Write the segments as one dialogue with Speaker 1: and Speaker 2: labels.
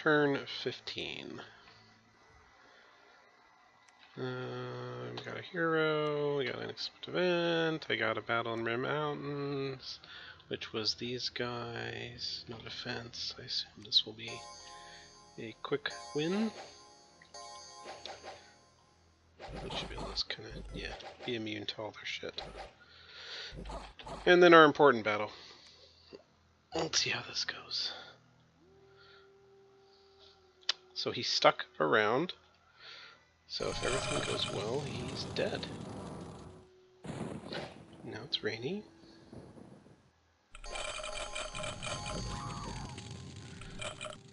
Speaker 1: turn 15. We got a hero, we got an unexpected event, I got a battle in Rim Mountains, which was these guys. No defense. I assume this will be a quick win. We should be able to kind of, yeah, be immune to all their shit. And then our important battle. Let's see how this goes. So he's stuck around. So if everything goes well, he's dead. Now it's rainy.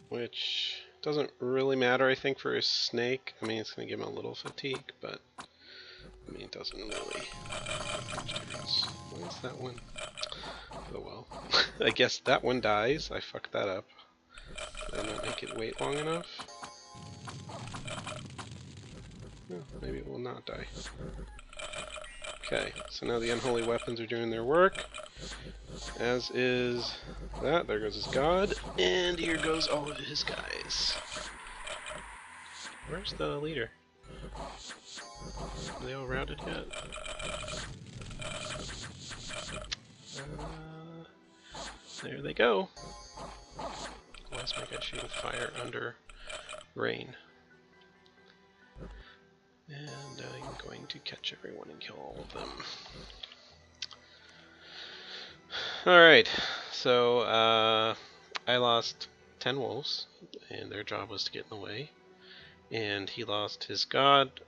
Speaker 1: Which doesn't really matter, I think, for his snake. I mean, it's going to give him a little fatigue, but I mean, it doesn't really make much difference. Why is that one? Oh well. I guess that one dies. I fucked that up. Did I not make it wait long enough? No, maybe it will not die. Okay, so now the unholy weapons are doing their work. As is that. There goes his god. And here goes all of his guys. Where's the leader? Are they all routed yet? There they go. Why is my guy shooting fire under rain? And I'm going to catch everyone and kill all of them. Alright, so I lost 10 wolves, and their job was to get in the way. And he lost his god,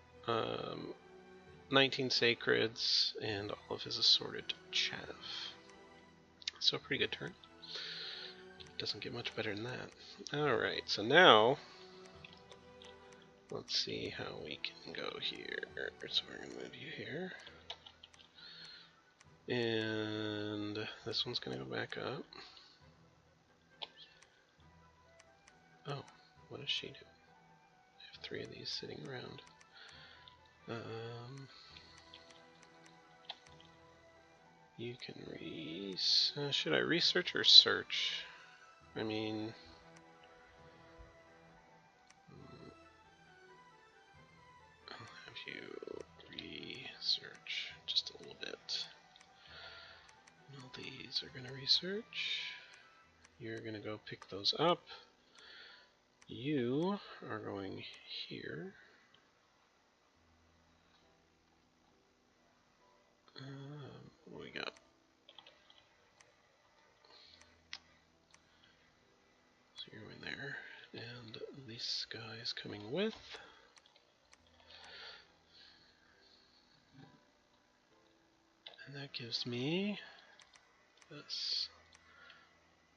Speaker 1: 19 sacreds, and all of his assorted chaff. So a pretty good turn. Doesn't get much better than that. Alright, so now let's see how we can go here. So we're going to move you here. And this one's going to go back up. Oh, what does she do? I have 3 of these sitting around. You can should I research or search? I mean, I'll have you research just a little bit. All these are going to research. You're going to go pick those up. You are going here. What we got? So you're in there, and this guy's coming with. And that gives me this.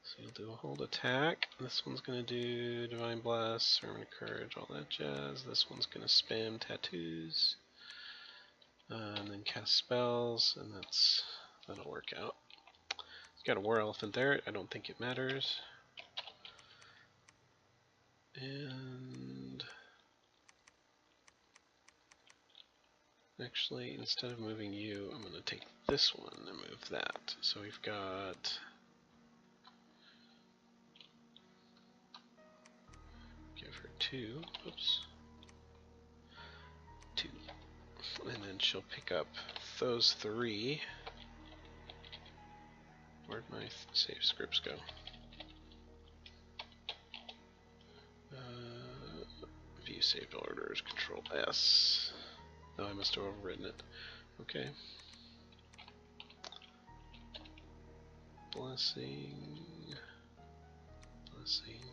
Speaker 1: So you'll do a hold attack. This one's going to do Divine Blast, Sermon of Courage, all that jazz. This one's going to spam Tattoos. And then cast spells, and that'll work out. It's got a War Elephant there. I don't think it matters. And actually, instead of moving you, I'm going to take this one and move that. So we've got give her 2. Oops. 2. And then she'll pick up those 3. Where'd my save scripts go? View saved orders, Control S. Oh, I must have overwritten it. Okay. Blessing. Blessing.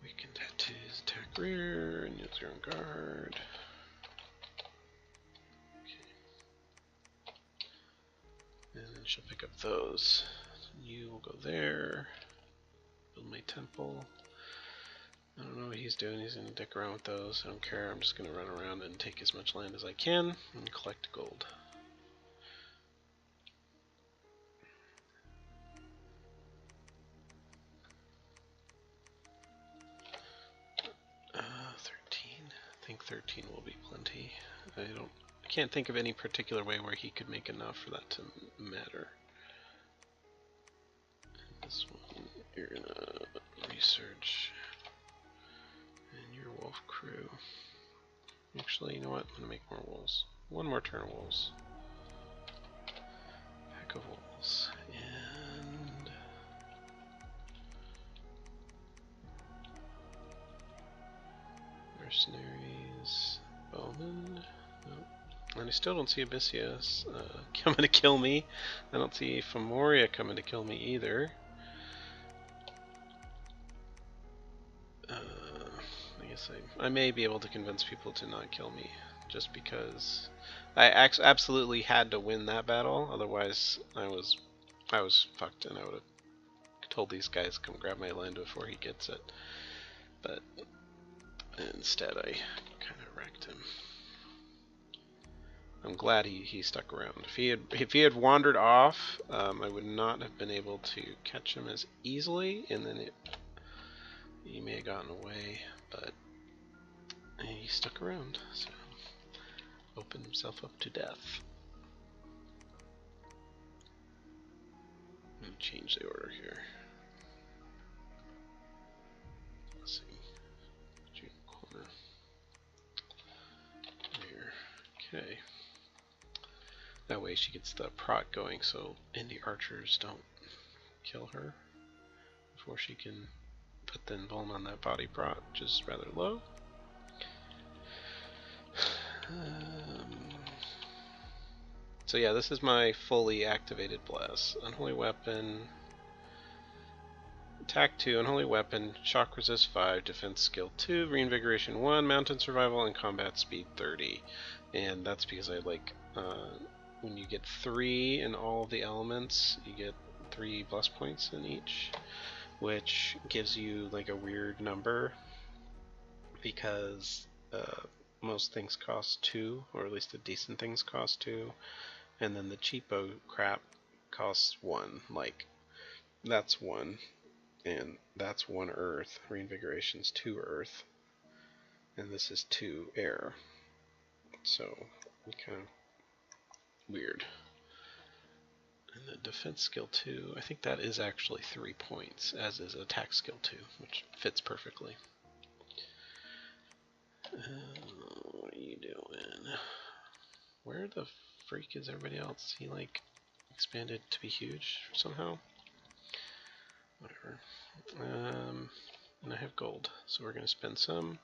Speaker 1: Weakened tattoos, attack rear, and use your own guard. And then she'll pick up those. You will go there. Build my temple. I don't know what he's doing. He's going to dick around with those. I don't care. I'm just going to run around and take as much land as I can and collect gold. I think 13 will be plenty. I can't think of any particular way where he could make enough for that to matter. And this one, you're gonna research. crew. Actually, you know what? I'm gonna make more wolves. One more turn of wolves. Pack of wolves. And mercenaries. Bowman. Nope. And I still don't see Abyssia coming to kill me. I don't see Femoria coming to kill me either. I guess I may be able to convince people to not kill me, just because I absolutely had to win that battle. Otherwise, I was fucked, and I would have told these guys to come grab my land before he gets it. But instead, I kind of wrecked him. I'm glad he stuck around. If he had wandered off, I would not have been able to catch him as easily, and then he may have gotten away, but he stuck around, so opened himself up to death. Let me change the order here. Let's see. June corner. There. Okay. That way she gets the prot going, so indie archers don't kill her before she can put the embalm on that body prot, which is rather low. So yeah, this is my fully activated bless. Unholy weapon, attack 2, unholy weapon, shock resist 5, defense skill 2, reinvigoration 1, mountain survival, and combat speed 30. And that's because I like when you get 3 in all of the elements, you get 3 bless points in each, which gives you like a weird number because most things cost 2, or at least the decent things cost 2, and then the cheapo crap costs 1. Like, that's 1, and that's 1 earth. Reinvigoration's 2 earth, and this is 2 air. So, kind of weird. And the defense skill 2, I think that is actually 3 points, as is attack skill 2, which fits perfectly. What are you doing? Where the freak is everybody else? He like expanded to be huge somehow? Whatever. And I have gold, so we're going to spend some.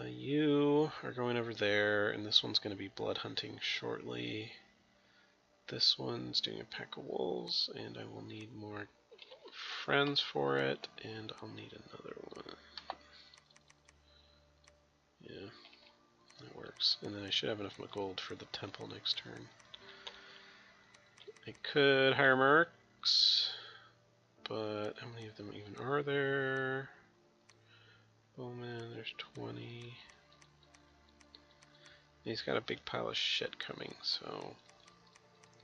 Speaker 1: You are going over there, and this one's going to be blood hunting shortly. This one's doing a pack of wolves, and I will need more friends for it, and I'll need another one. Yeah, that works. And then I should have enough gold for the temple next turn. I could hire mercs, but how many of them even are there? Bowman, there's 20. He's got a big pile of shit coming, so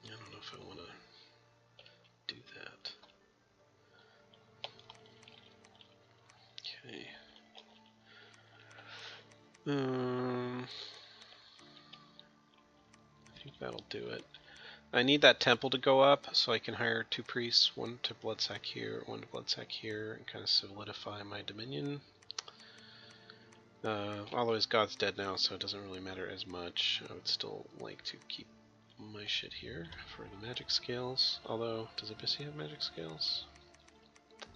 Speaker 1: I don't know if I want to do that. Okay. I think that'll do it. I need that temple to go up so I can hire 2 priests, 1 to Bloodsack here, 1 to Bloodsack here, and kind of solidify my dominion. Although his god's dead now, so it doesn't really matter as much. I would still like to keep my shit here for the magic scales. Although, does Abyssia have magic scales?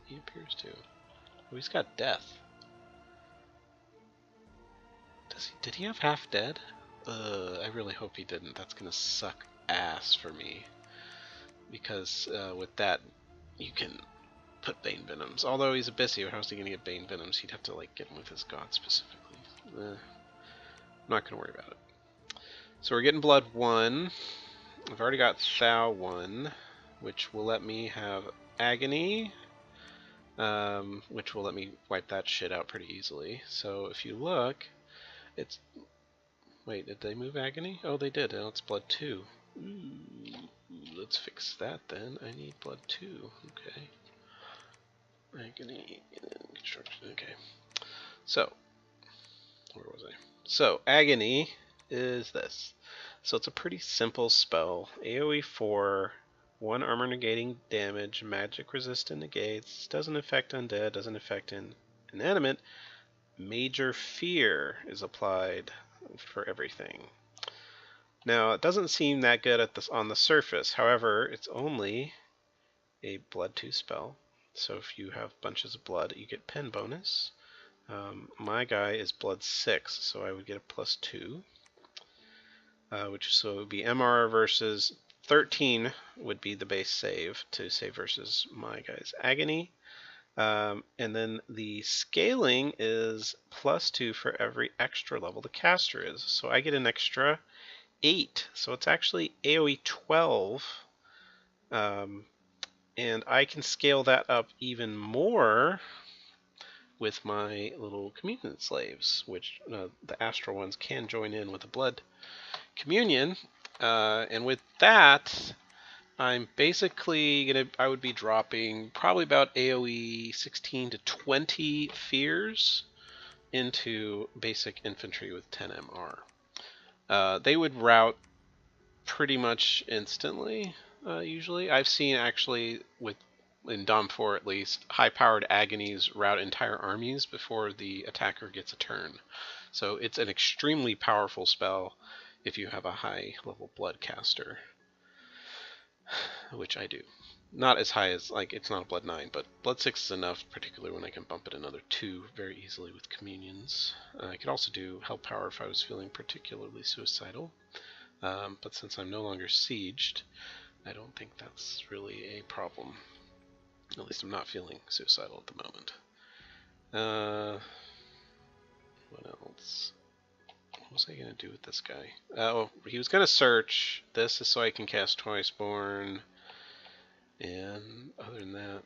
Speaker 1: He appears to. Oh, he's got death. Did he have half dead? I really hope he didn't. That's gonna suck ass for me. Because with that, you can put Bane Venoms. Although he's Abyssia, how's he gonna get Bane Venoms? He'd have to like get them with his god specifically. I'm not gonna worry about it. So we're getting Blood 1. I've already got Thou 1, which will let me have Agony, which will let me wipe that shit out pretty easily. So if you look, it's... Wait, did they move Agony? Oh, they did. Now it's Blood 2. Ooh, let's fix that then. I need Blood 2. Okay. Agony and construction. Okay. So, where was I? So, Agony is this. So it's a pretty simple spell. AoE 4, 1 armor negating damage, magic resistant negates, doesn't affect undead, doesn't affect inanimate, Major Fear is applied for everything. Now, it doesn't seem that good on the surface. However, it's only a Blood 2 spell. So if you have bunches of blood, you get pen bonus. My guy is Blood 6, so I would get a +2. So it would be MR versus 13 would be the base save to save versus my guy's Agony. And then the scaling is +2 for every extra level the caster is. So I get an extra 8. So it's actually AoE 12. And I can scale that up even more with my little communion slaves, which the astral ones can join in with the blood communion. And with that, I'm basically I would be dropping probably about AoE 16 to 20 fears into basic infantry with 10 MR. They would rout pretty much instantly, usually. I've seen actually, in Dom 4 at least, high-powered agonies rout entire armies before the attacker gets a turn. So it's an extremely powerful spell if you have a high-level blood caster, which I do. Not as high as, it's not a blood 9, but blood 6 is enough, particularly when I can bump it another 2 very easily with communions. I could also do hell power if I was feeling particularly suicidal. But since I'm no longer sieged, I don't think that's really a problem. At least I'm not feeling suicidal at the moment. What else? What was I going to do with this guy? Oh, he was going to search. This is so I can cast Twiceborn. And other than that,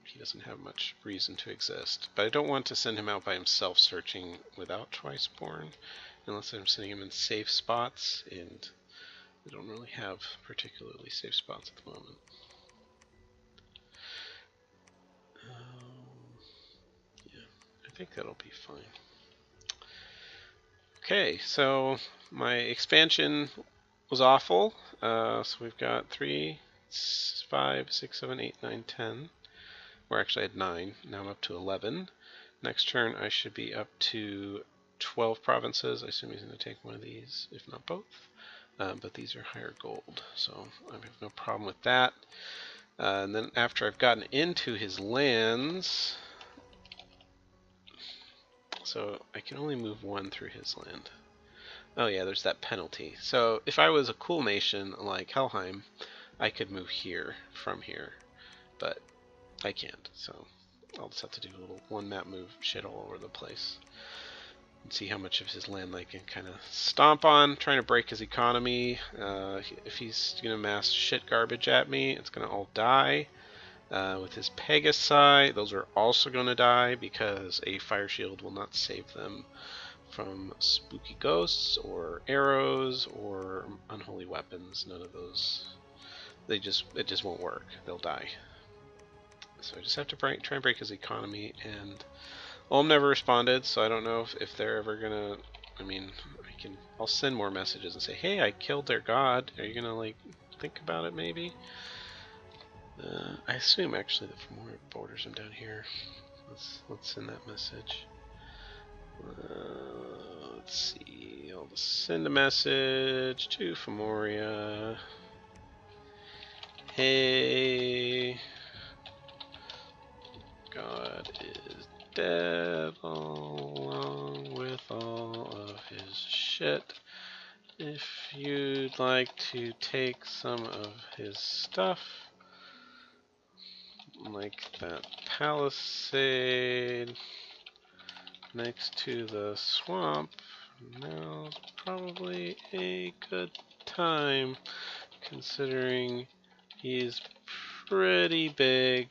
Speaker 1: he doesn't have much reason to exist. But I don't want to send him out by himself searching without Twiceborn, unless I'm sending him in safe spots, and I don't really have particularly safe spots at the moment. Yeah, I think that'll be fine. Okay, so my expansion was awful. So we've got 3, 5, 6, 7, 8, 9, 10. Or actually I had 9. Now I'm up to 11. Next turn I should be up to 12 provinces. I assume he's going to take one of these, if not both. But these are higher gold, so I have no problem with that. And then after I've gotten into his lands, so I can only move 1 through his land. Oh yeah, there's that penalty. So if I was a cool nation like Helheim, I could move here from here, but I can't. So I'll just have to do a little one map move shit all over the place. And see how much of his land I can kind of stomp on, trying to break his economy. If he's going to mass shit garbage at me, it's going to all die. With his Pegasi, those are also going to die because a fire shield will not save them from spooky ghosts or arrows or unholy weapons. None of those. It just won't work. They'll die. So I just have to try and break his economy, and Ulm never responded, so I don't know if they're ever gonna. I mean, I'll send more messages and say, hey, I killed their god. Are you gonna think about it maybe? I assume actually that Femoria borders him down here. Let's send that message. Let's see. I'll just send a message to Femoria. Hey, God is dead along with all of his shit. If you'd like to take some of his stuff, like that palisade next to the swamp, now's probably a good time, considering he's pretty big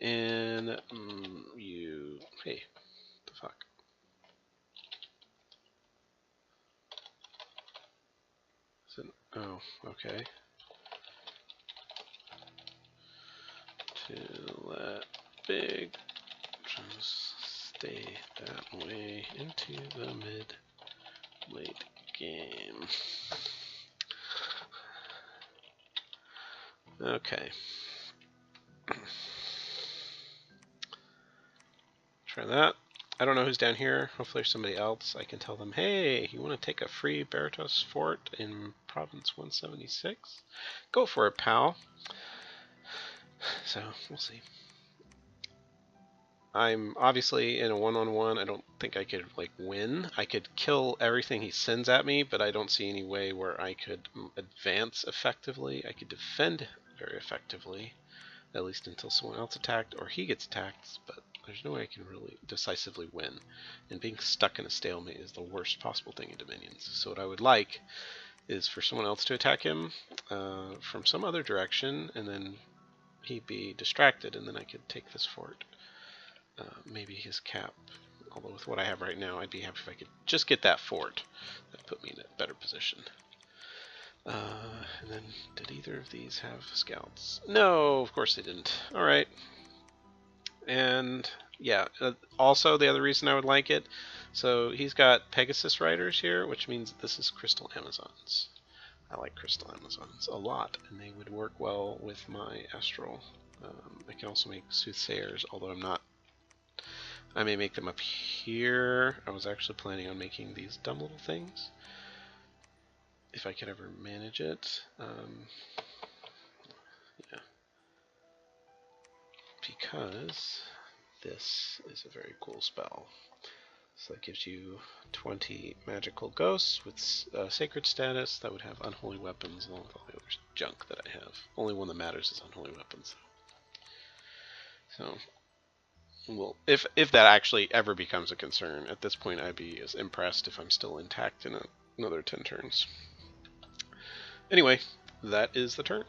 Speaker 1: and hey, what the fuck? Oh, okay. To let big just stay that way into the mid-late game. Okay. Try that. I don't know who's down here. Hopefully there's somebody else. I can tell them, hey, you want to take a free Baratos fort in Province 176? Go for it, pal. So, we'll see. I'm obviously in a one-on-one. I don't think I could, like, win. I could kill everything he sends at me, but I don't see any way where I could advance effectively. I could defend very effectively, at least until someone else attacked or he gets attacked, but there's no way I can really decisively win. And being stuck in a stalemate is the worst possible thing in Dominions. So what I would like is for someone else to attack him from some other direction, and then he'd be distracted, and then I could take this fort. Maybe his cap, although with what I have right now, I'd be happy if I could just get that fort. That put me in a better position. And then, did either of these have scouts? No, of course they didn't. Alright. And, yeah, also the other reason I would like it, so he's got Pegasus Riders here, which means this is Crystal Amazons. I like Crystal Amazons a lot, and they would work well with my Astral. I can also make Soothsayers, although I'm not. I may make them up here. I was actually planning on making these dumb little things, if I could ever manage it. Yeah. Because this is a very cool spell. So that gives you 20 magical ghosts with sacred status that would have unholy weapons along with all the other junk that I have. Only one that matters is unholy weapons. So, well, if that actually ever becomes a concern, at this point I'd be as impressed if I'm still intact in another 10 turns. Anyway, that is the turn.